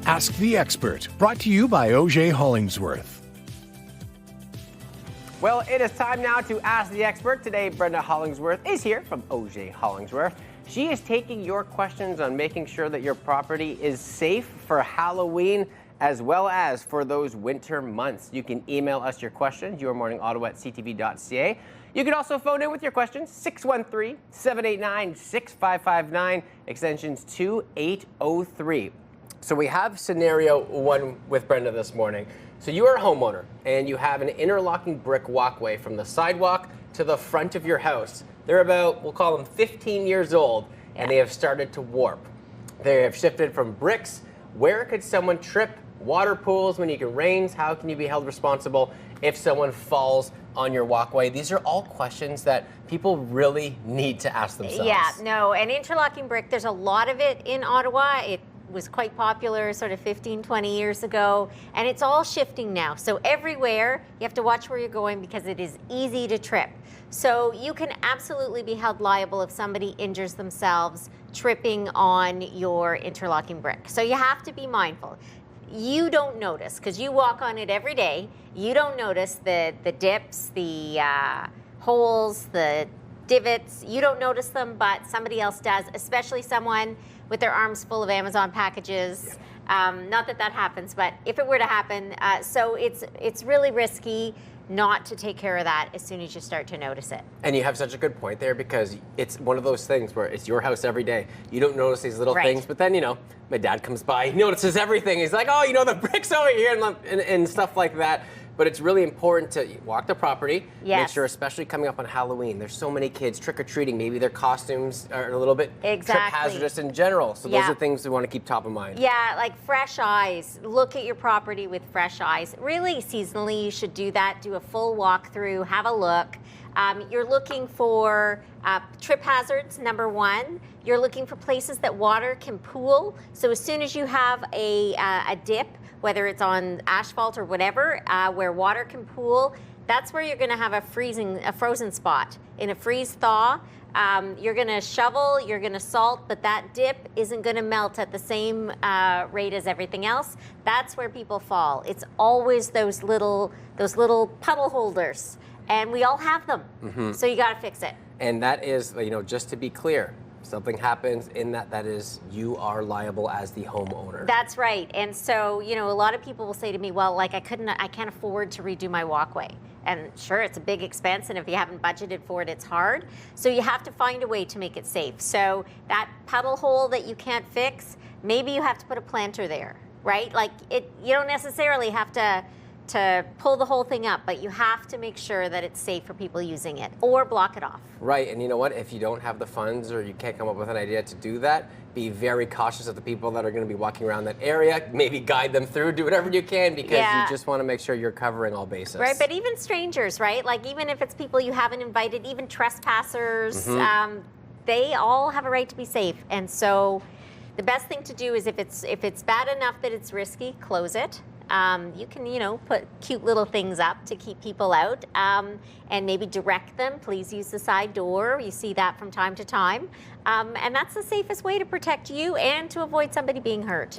Ask the Expert, brought to you by Auger Hollingsworth. Well, it is time now to Ask the Expert. Today, Brenda Hollingsworth is here from Auger Hollingsworth. She is taking your questions on making sure that your property is safe for Halloween as well as for those winter months. You can email us your questions, yourmorningottawa@ctv.ca. You can also phone in with your questions, 613-789-6559, extensions 2803. So we have scenario one with Brenda this morning. So you are a homeowner and you have an interlocking brick walkway from the sidewalk to the front of your house. They're about, we'll call them 15 years old, and they have started to warp. They have shifted from bricks. Where could someone trip? Water pools when you get rains? How can you be held responsible if someone falls on your walkway? These are all questions that people really need to ask themselves. Yeah, no, and interlocking brick, there's a lot of it in Ottawa. It was quite popular sort of 15, 20 years ago, and it's all shifting now. So everywhere, you have to watch where you're going because it is easy to trip. So you can absolutely be held liable if somebody injures themselves tripping on your interlocking brick. So you have to be mindful. You don't notice because you walk on it every day. You don't notice the dips, the holes, the divots. You don't notice them, but somebody else does, especially someone with their arms full of Amazon packages. Not that that happens, but if it were to happen, so it's really risky not to take care of that as soon as you start to notice it. And you have such a good point there because it's one of those things where it's your house every day. You don't notice these little things, but then, you know, my dad comes by, he notices everything. He's like, oh, you know, the brick's over here and stuff like that. But it's really important to walk the property, make sure, especially coming up on Halloween, there's so many kids trick-or-treating. Maybe their costumes are a little bit trip hazardous in general. So those are things we want to keep top of mind. Yeah, like fresh eyes. Look at your property with fresh eyes. Really, seasonally, you should do that. Do a full walkthrough, have a look. You're looking for trip hazards, number one. You're looking for places that water can pool. So as soon as you have a dip, whether it's on asphalt or whatever, where water can pool, that's where you're going to have a frozen spot. In a freeze-thaw, you're going to shovel, you're going to salt, but that dip isn't going to melt at the same rate as everything else. That's where people fall. It's always those little puddle holders, and we all have them. So you got to fix it. And that is, you know, just to be clear, something happens in that is you are liable as the homeowner. That's right. And so, you know, a lot of people will say to me, well, like I can't afford to redo my walkway. And sure, it's a big expense, and if you haven't budgeted for it, it's hard. So you have to find a way to make it safe. So that puddle hole that you can't fix, maybe you have to put a planter there, right? Like you don't necessarily have to pull the whole thing up, but you have to make sure that it's safe for people using it or block it off. Right, and you know what? If you don't have the funds or you can't come up with an idea to do that, be very cautious of the people that are going to be walking around that area. Maybe guide them through, do whatever you can, because you just want to make sure you're covering all bases. Right, but even strangers, right? Like even if it's people you haven't invited, even trespassers, they all have a right to be safe. And so the best thing to do is if it's bad enough that it's risky, close it. You can, you know, put cute little things up to keep people out and maybe direct them. Please use the side door. You see that from time to time. And that's the safest way to protect you and to avoid somebody being hurt.